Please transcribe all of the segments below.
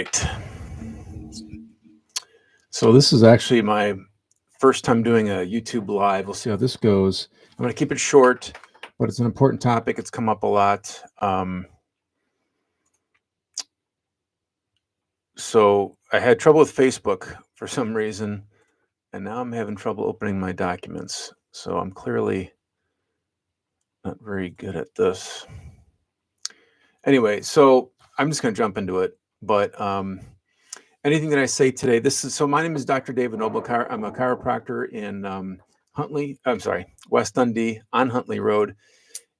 right. So this is actually my first time doing a YouTube live. We'll see how this goes. I'm going to keep it short, but it's an important topic. It's come up a lot. So I had trouble with Facebook for some reason, and now I'm having trouble opening my documents. So I'm clearly not very good at this. Anyway, so I'm just going to jump into it. But anything that I say today, my name is Dr. David Noble. I'm a chiropractor in West Dundee on Huntley Road.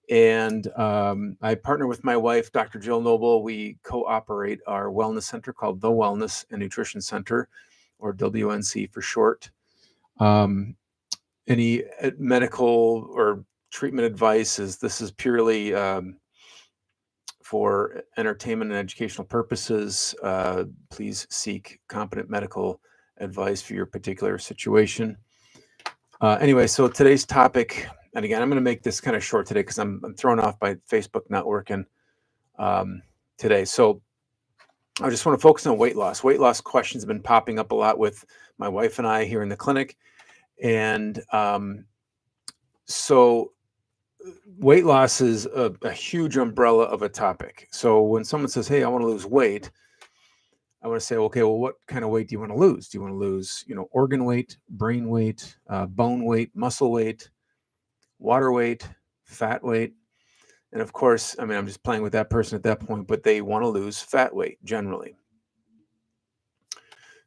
And I partner with my wife, Dr. Jill Noble. We co-operate our wellness center called The Wellness and Nutrition Center, or WNC for short. Any medical or treatment advice this is purely for entertainment and educational purposes. Please seek competent medical advice for your particular situation. Anyway, so today's topic, and again, I'm going to make this kind of short today because I'm thrown off by Facebook not working today. So I just want to focus on weight loss. Weight loss questions have been popping up a lot with my wife and I here in the clinic. And so weight loss is a huge umbrella of a topic. So when someone says, hey, I want to lose weight, I want to say, okay, well, what kind of weight do you want to lose? Do you want to lose, organ weight, brain weight, bone weight, muscle weight, water weight, fat weight? And of course, I'm just playing with that person at that point, but they want to lose fat weight generally.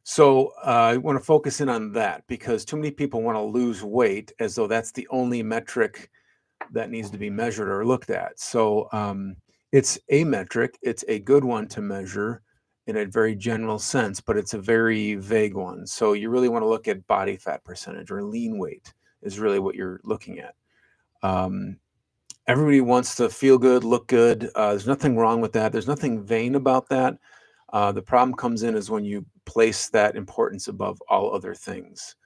So I want to focus in on that because too many people want to lose weight as though that's the only metric that needs to be measured or looked at. So it's a metric. It's a good one to measure in a very general sense, but it's a very vague one. So you really want to look at body fat percentage, or lean weight is really what you're looking at. Everybody wants to feel good, look good. There's nothing wrong with that. There's nothing vain about that. The problem comes in is when you place that importance above all other things.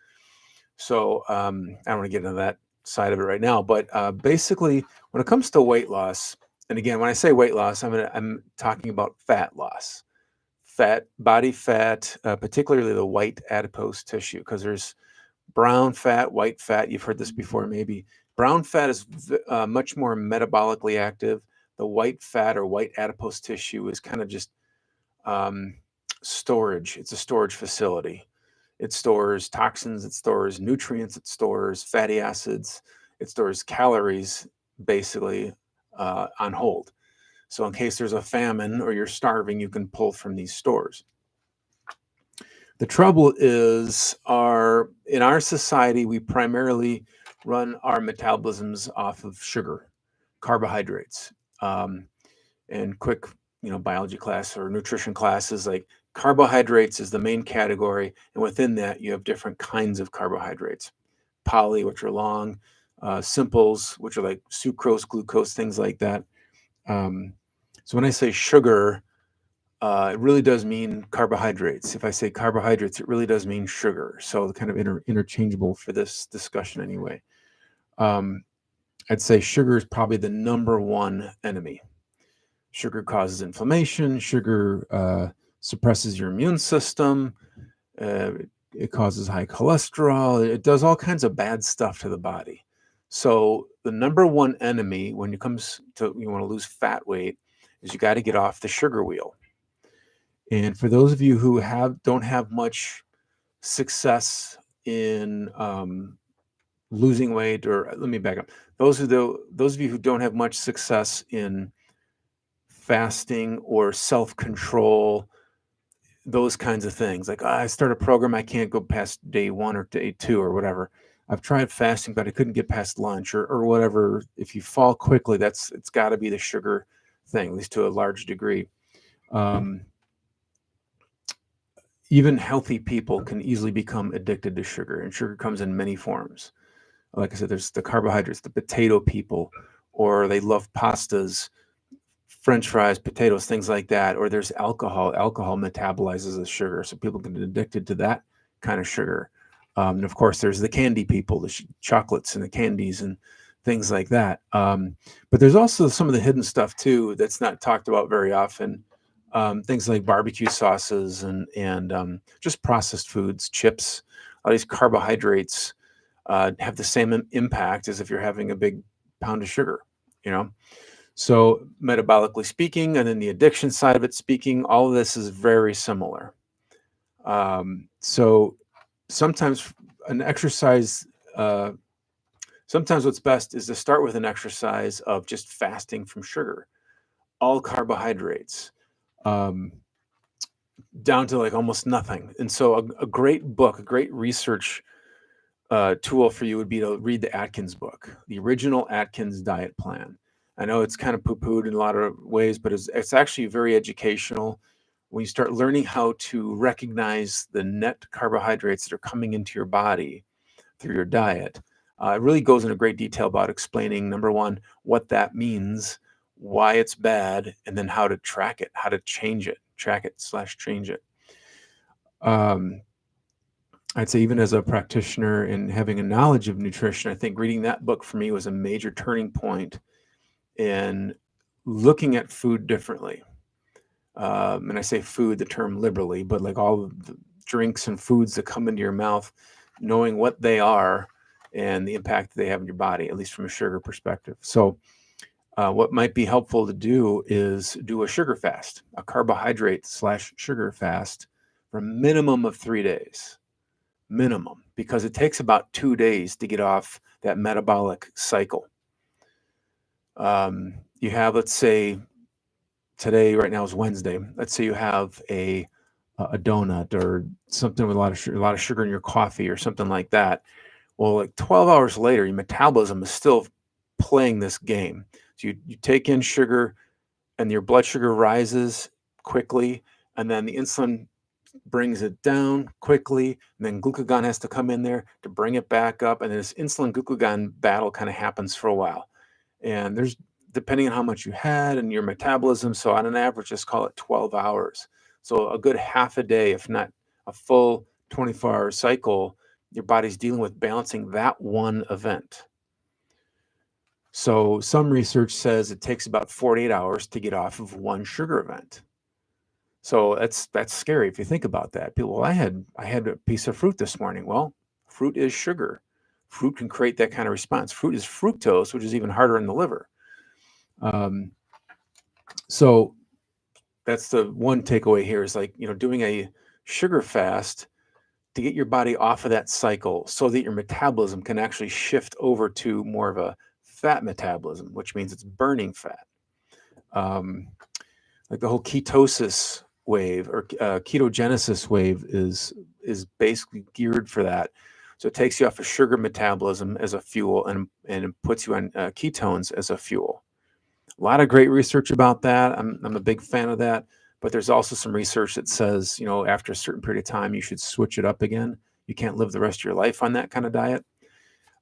So I don't want to get into that side of it right now, but basically when it comes to weight loss, and again, when I say weight loss, I'm talking about fat loss, body fat, particularly the white adipose tissue, because there's brown fat, white fat. You've heard this before, maybe. Brown fat is much more metabolically active. The white fat or white adipose tissue is kind of just storage. It's a storage facility. It stores toxins, it stores nutrients, it stores fatty acids, it stores calories, basically, on hold. So in case there's a famine or you're starving, you can pull from these stores. The trouble is in our society, we primarily run our metabolisms off of sugar, carbohydrates. And quick, biology class or nutrition classes, like carbohydrates is the main category. And within that, you have different kinds of carbohydrates. Poly, which are long, simples, which are like sucrose, glucose, things like that. So when I say sugar, it really does mean carbohydrates. If I say carbohydrates, it really does mean sugar. So kind of interchangeable for this discussion anyway. I'd say sugar is probably the number one enemy. Sugar causes inflammation. Sugar suppresses your immune system. It causes high cholesterol. It does all kinds of bad stuff to the body. So the number one enemy when it comes to you want to lose fat weight is you got to get off the sugar wheel. And for those of you who don't have much success in losing weight, or let me back up. Those of you who don't have much success in fasting or self-control, those kinds of things, like I start a program, I can't go past day 1 or day 2 or whatever. I've tried fasting, but I couldn't get past lunch or whatever. If you fall quickly, it's got to be the sugar thing, at least to a large degree. Even healthy people can easily become addicted to sugar, and sugar comes in many forms. Like I said, there's the carbohydrates, the potato people, or they love pastas, French fries, potatoes, things like that. Or there's alcohol. Alcohol metabolizes the sugar, so people can get addicted to that kind of sugar. And of course, there's the candy people, the chocolates and the candies and things like that. But there's also some of the hidden stuff too that's not talked about very often. Things like barbecue sauces and just processed foods, chips, all these carbohydrates have the same impact as if you're having a big pound of sugar, you know? So metabolically speaking, and then the addiction side of it speaking, all of this is very similar. So sometimes an exercise, uh, sometimes what's best is to start with an exercise of just fasting from sugar, all carbohydrates, um, down to like almost nothing. And so a great book, a great research tool for you would be to read the Atkins book, the original Atkins diet plan. I know it's kind of poo-pooed in a lot of ways, but it's actually very educational. When you start learning how to recognize the net carbohydrates that are coming into your body through your diet, it really goes into great detail about explaining, number one, what that means, why it's bad, and then how to track it, how to change it, track it / change it. I'd say even as a practitioner and having a knowledge of nutrition, I think reading that book for me was a major turning point in looking at food differently. And I say food, the term liberally, but like all of the drinks and foods that come into your mouth, knowing what they are and the impact they have on your body, at least from a sugar perspective. So what might be helpful to do is do a sugar fast, a carbohydrate / sugar fast for a minimum of 3 days. Minimum, because it takes about 2 days to get off that metabolic cycle. You have, let's say, today, right now is Wednesday. Let's say you have a donut or something with a lot of sugar in your coffee or something like that. Well, like 12 hours later, your metabolism is still playing this game. So you take in sugar and your blood sugar rises quickly, and then the insulin brings it down quickly, and then glucagon has to come in there to bring it back up, and this insulin glucagon battle kind of happens for a while. And there's, depending on how much you had and your metabolism, so on an average, just call it 12 hours. So a good half a day, if not a full 24-hour cycle, your body's dealing with balancing that one event. So some research says it takes about 48 hours to get off of one sugar event. So that's scary if you think about that. People, well, I had a piece of fruit this morning. Well, fruit is sugar. Fruit can create that kind of response. Fruit is fructose, which is even harder in the liver. So that's the one takeaway here is like, doing a sugar fast to get your body off of that cycle so that your metabolism can actually shift over to more of a fat metabolism, which means it's burning fat. Like the whole ketosis wave or ketogenesis wave is basically geared for that. So it takes you off of sugar metabolism as a fuel and it puts you on ketones as a fuel. A lot of great research about that. I'm a big fan of that. But there's also some research that says, after a certain period of time, you should switch it up again. You can't live the rest of your life on that kind of diet.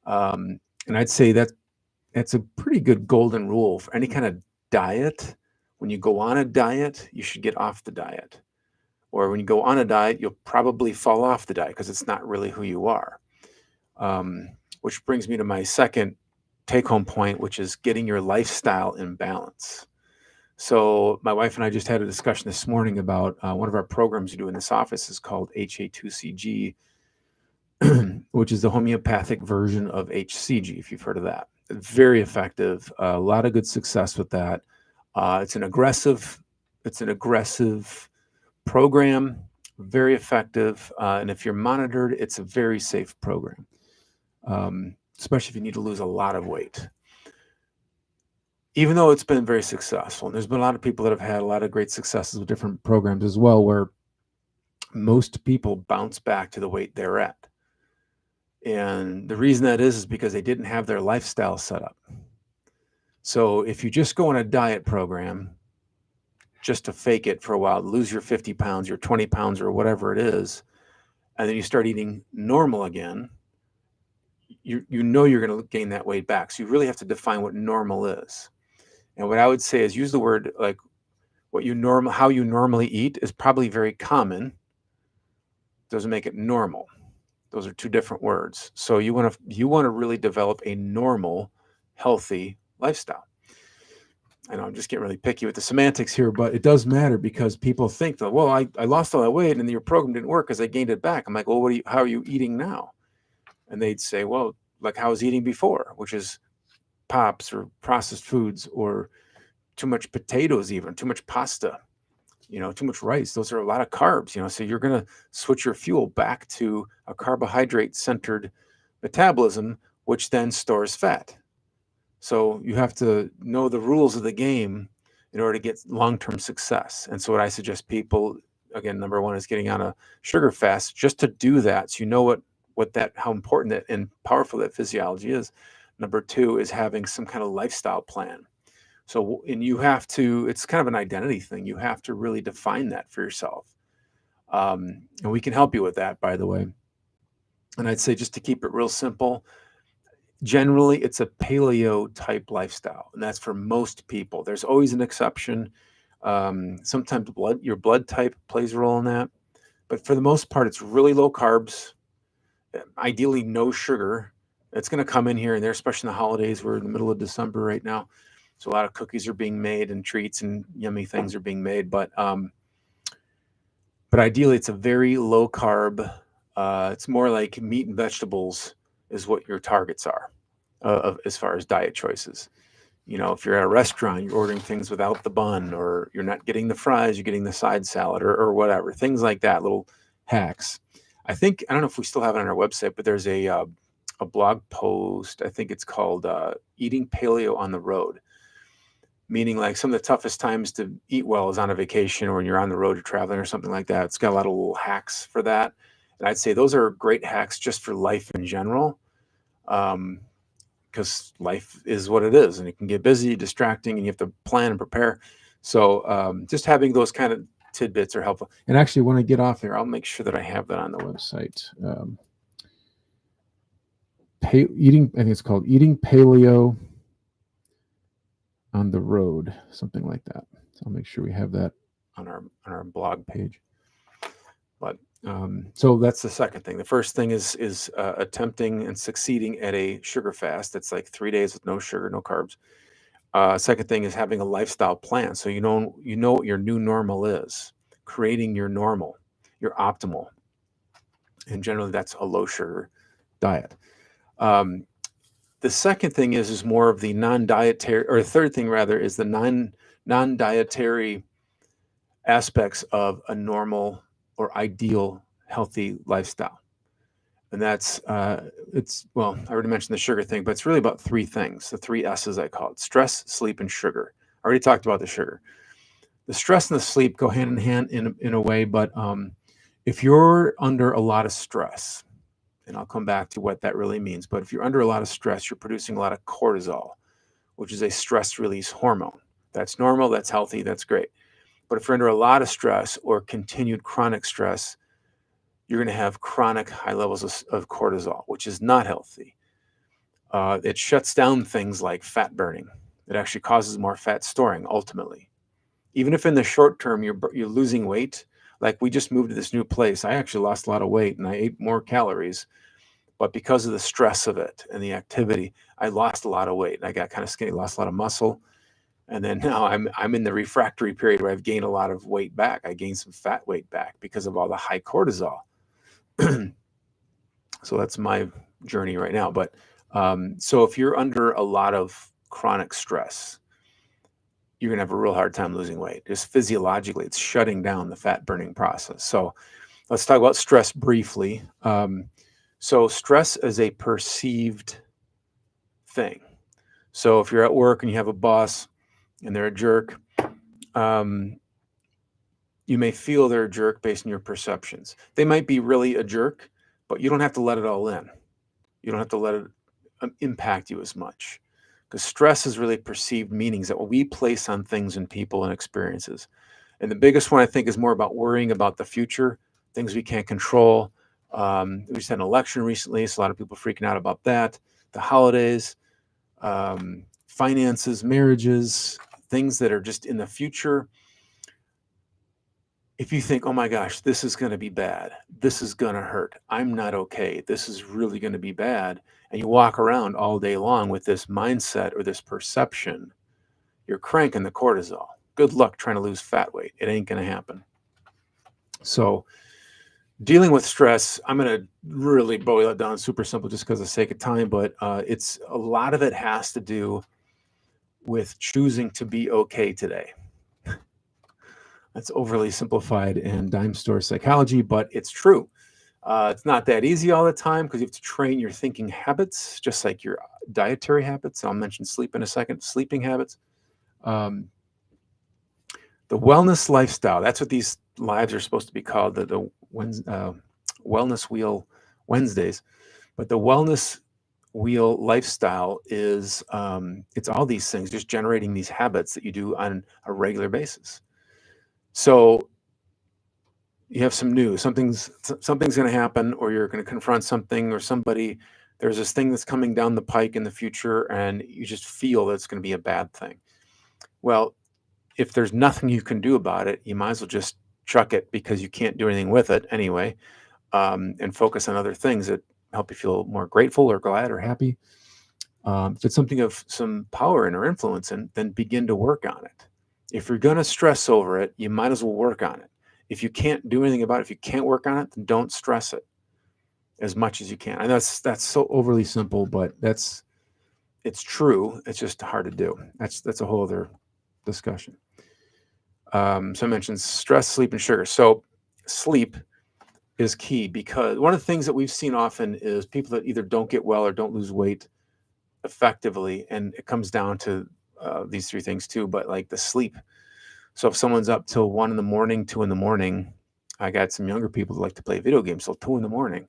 And I'd say that's a pretty good golden rule for any kind of diet. When you go on a diet, you should get off the diet. Or when you go on a diet, you'll probably fall off the diet because it's not really who you are. Which brings me to my second take-home point, which is getting your lifestyle in balance. So my wife and I just had a discussion this morning about one of our programs we do in this office is called HA2CG, which is the homeopathic version of HCG, if you've heard of that. Very effective, a lot of good success with that. It's an aggressive program, very effective, and if you're monitored, it's a very safe program, especially if you need to lose a lot of weight. Even though it's been very successful, and there's been a lot of people that have had a lot of great successes with different programs as well, where most people bounce back to the weight they're at. And the reason that is because they didn't have their lifestyle set up. So if you just go on a diet program just to fake it for a while, lose your 50 pounds, your 20 pounds, or whatever it is, and then you start eating normal again, you're going to gain that weight back. So you really have to define what normal is. And what I would say is use the word like how you normally eat is probably very common. Doesn't make it normal. Those are two different words. So you want to really develop a normal, healthy lifestyle. I know I'm just getting really picky with the semantics here, but it does matter because people think that, well, I lost all that weight and your program didn't work because I gained it back. I'm like, well, how are you eating now? And they'd say, well, like how I was eating before, which is pops or processed foods or too much potatoes, even too much pasta, too much rice. Those are a lot of carbs, so you're going to switch your fuel back to a carbohydrate centered metabolism, which then stores fat. So you have to know the rules of the game in order to get long-term success. And so what I suggest people, again, number one is getting on a sugar fast just to do that. So you know how important that and powerful that physiology is. Number two is having some kind of lifestyle plan. So, and you have to, it's kind of an identity thing. You have to really define that for yourself. And we can help you with that, by the way. And I'd say just to keep it real simple, generally it's a paleo type lifestyle, and that's for most people. There's always an exception. Sometimes your blood type plays a role in that, but for the most part, it's really low carbs, ideally no sugar. It's going to come in here and there, especially in the holidays. We're in the middle of December right now, so a lot of cookies are being made and treats and yummy things are being made. But ideally, it's a very low carb. It's more like meat and vegetables is what your targets are as far as diet choices. If you're at a restaurant, you're ordering things without the bun, or you're not getting the fries, you're getting the side salad or whatever, things like that, little hacks. I don't know if we still have it on our website, but there's a blog post. I think it's called Eating Paleo on the Road, meaning like some of the toughest times to eat well is on a vacation or when you're on the road, you're traveling or something like that. It's got a lot of little hacks for that. And I'd say those are great hacks just for life in general. Because life is what it is and it can get busy, distracting, and you have to plan and prepare. So just having those kind of tidbits are helpful. And actually, when I get off here, I'll make sure that I have that on the website. I think it's called Eating Paleo on the Road, something like that. So I'll make sure we have that on our blog page. But so that's the second thing. The first thing is attempting and succeeding at a sugar fast. That's like 3 days with no sugar, no carbs. Second thing is having a lifestyle plan. So you know what your new normal is, creating your normal, your optimal. And generally that's a low sugar diet. The second thing is more of the non-dietary, or third thing rather, is the non-dietary aspects of a normal or ideal healthy lifestyle. And that's I already mentioned the sugar thing, but it's really about three things, the three S's I call it: stress, sleep, and sugar. I already talked about the sugar. The stress and the sleep go hand in hand in a way, but if you're under a lot of stress, and I'll come back to what that really means, but if you're under a lot of stress, you're producing a lot of cortisol, which is a stress release hormone. That's normal, that's healthy, that's great. But if you're under a lot of stress or continued chronic stress, you're going to have chronic high levels of cortisol, which is not healthy. It shuts down things like fat burning. It actually causes more fat storing ultimately. Even if in the short term you're losing weight, like we just moved to this new place, I actually lost a lot of weight and I ate more calories, but because of the stress of it and the activity, I lost a lot of weight. I got kind of skinny, lost a lot of muscle. And then now I'm in the refractory period where I've gained a lot of weight back. I gained some fat weight back because of all the high cortisol. So that's my journey right now. But so if you're under a lot of chronic stress, you're going to have a real hard time losing weight. Just physiologically, it's shutting down the fat burning process. So let's talk about stress briefly. So stress is a perceived thing. So if you're at work and you have a boss and they're a jerk, you may feel they're a jerk based on your perceptions. They might be really a jerk, but you don't have to let it all in. You don't have to let it impact you as much, because stress is really perceived meanings that we place on things and people and experiences. And the biggest one, I think, is more about worrying about the future, things we can't control. We just had an election recently, so a lot of people freaking out about that. The holidays, finances, marriages, things that are just in the future. If you think, oh my gosh, this is going to be bad, this is going to hurt, I'm not okay, this is really going to be bad, and you walk around all day long with this mindset or this perception, you're cranking the cortisol. Good luck trying to lose fat weight. It ain't going to happen. So dealing with stress, I'm going to really boil it down super simple just because of the sake of time, but it's a lot of it has to do with choosing to be okay today. That's overly simplified and dime store psychology, but it's true. It's not that easy all the time because you have to train your thinking habits, just like your dietary habits. I'll mention sleep in a second, sleeping habits. The wellness lifestyle, that's what these lives are supposed to be called, the Wellness Wheel Wednesdays. But the Wellness Wheel lifestyle is, it's all these things, just generating these habits that you do on a regular basis. So you have some news, something's going to happen, or you're going to confront something or somebody. There's this thing that's coming down the pike in the future, and you just feel that it's going to be a bad thing. Well, if there's nothing you can do about it, you might as well just chuck it because you can't do anything with it anyway, and focus on other things that help you feel more grateful or glad or happy. If it's something of some power in or influence in, then begin to work on it. If you're going to stress over it, you might as well work on it. If you can't do anything about it, if you can't work on it, then don't stress it as much as you can. And that's so overly simple, but it's true. It's just hard to do. That's a whole other discussion. So I mentioned stress, sleep, and sugar. So sleep is key because one of the things that we've seen often is people that either don't get well or don't lose weight effectively, and it comes down to these three things too, but like the sleep. So if someone's up till 1 a.m, 2 a.m, I got some younger people that like to play video games till 2 a.m.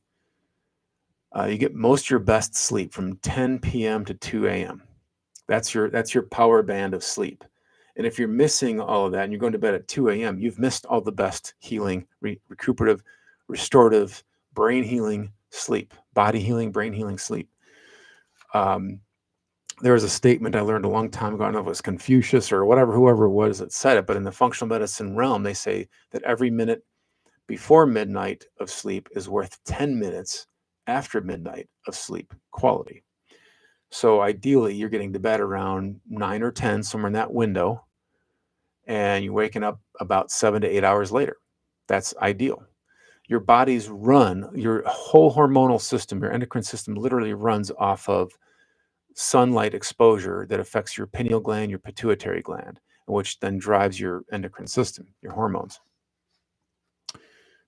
You get most of your best sleep from 10 p.m. to 2 a.m. That's your power band of sleep. And if you're missing all of that and you're going to bed at 2 a.m., you've missed all the best healing, recuperative, restorative, brain healing sleep, body healing, brain healing sleep. There was a statement I learned a long time ago. I don't know if it was Confucius or whoever it was that said it, but in the functional medicine realm, they say that every minute before midnight of sleep is worth 10 minutes after midnight of sleep quality. So ideally, you're getting to bed around 9 or 10, somewhere in that window, and you're waking up about 7 to 8 hours later. That's ideal. Your body's your whole hormonal system, your endocrine system literally runs off of sunlight exposure that affects your pineal gland, your pituitary gland, which then drives your endocrine system, your hormones.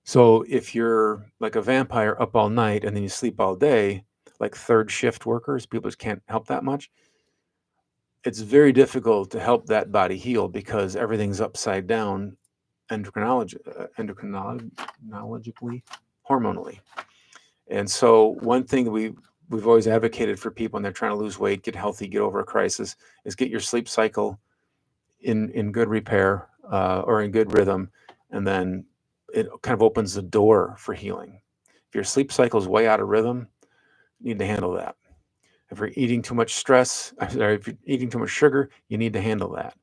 So if you're like a vampire up all night and then you sleep all day, like third shift workers, people just can't help that much. It's very difficult to help that body heal because everything's upside down endocrinologically, hormonally. And so one thing we've always advocated for people when they're trying to lose weight, get healthy, get over a crisis, is get your sleep cycle in good repair or in good rhythm, and then it kind of opens the door for healing. If your sleep cycle is way out of rhythm, you need to handle that. If you're eating too much if you're eating too much sugar, you need to handle that.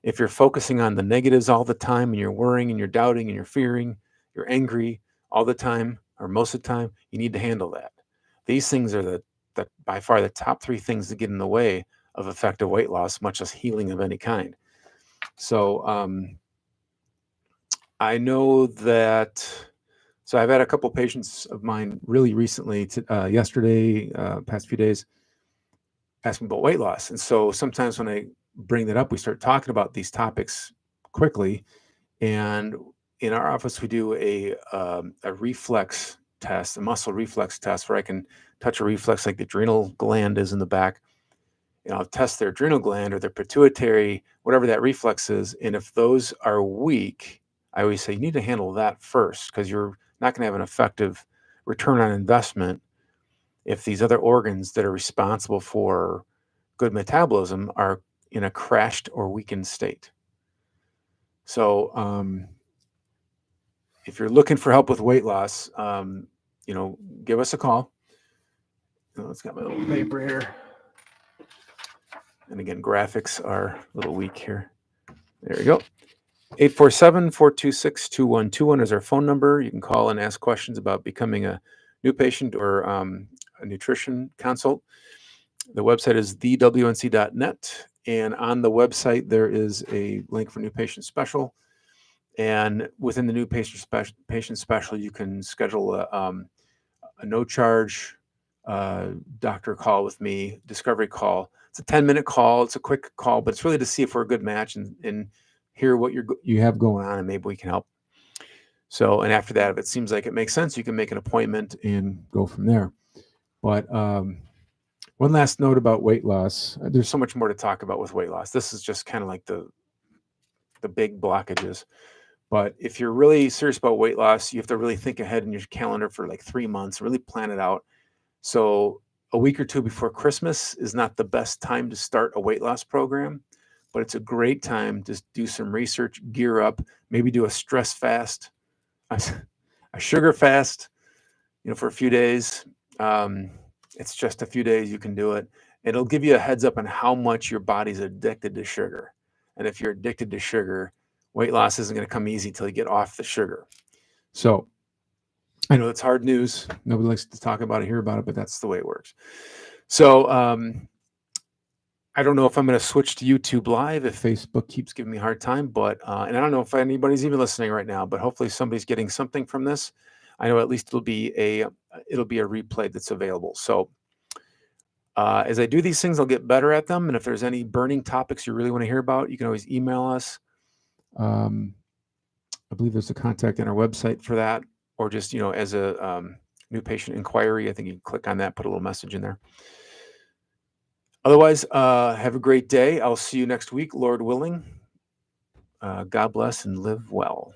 If you're focusing on the negatives all the time and you're worrying and you're doubting and you're fearing, you're angry all the time or most of the time, you need to handle that. These things are the by far the top three things that get in the way of effective weight loss, much less healing of any kind. So I know that. So I've had a couple patients of mine really recently, yesterday, past few days, asking about weight loss. And so sometimes when I bring that up, we start talking about these topics quickly. And in our office, we do a reflex test, a muscle reflex test, where I can touch a reflex like the adrenal gland is in the back. And I'll test their adrenal gland or their pituitary, whatever that reflex is. And if those are weak, I always say you need to handle that first because you're not going to have an effective return on investment if these other organs that are responsible for good metabolism are in a crashed or weakened state. So if you're looking for help with weight loss, give us a call. Let's got my little paper here. And again, graphics are a little weak here. There we go. 847-426-2121 is our phone number. You can call and ask questions about becoming a new patient or a nutrition consult. The website is thewnc.net, And on the website, there is a link for new patient special. And within the new patient special, you can schedule a no charge doctor call with me, discovery call. It's a 10-minute call. It's a quick call, but it's really to see if we're a good match and hear what you have going on, and maybe we can help. So, and after that, if it seems like it makes sense, you can make an appointment and go from there. But one last note about weight loss. There's so much more to talk about with weight loss. This is just kind of like the big blockages. But if you're really serious about weight loss, you have to really think ahead in your calendar for like 3 months, really plan it out. So a week or two before Christmas is not the best time to start a weight loss program, but it's a great time to do some research, gear up, maybe do a stress fast, a sugar fast, for a few days. It's just a few days you can do it. It'll give you a heads up on how much your body's addicted to sugar. And if you're addicted to sugar, weight loss isn't going to come easy till you get off the sugar. So I know it's hard news. Nobody likes to talk about it, hear about it, but that's the way it works. So I don't know if I'm going to switch to YouTube Live if Facebook keeps giving me a hard time, but and I don't know if anybody's even listening right now, but hopefully somebody's getting something from this. I know at least it'll be a replay that's available. So as I do these things, I'll get better at them. And if there's any burning topics you really want to hear about, you can always email us. I believe there's a contact on our website for that, or just, as a new patient inquiry, I think you can click on that, put a little message in there. Otherwise, have a great day. I'll see you next week, Lord willing. God bless and live well.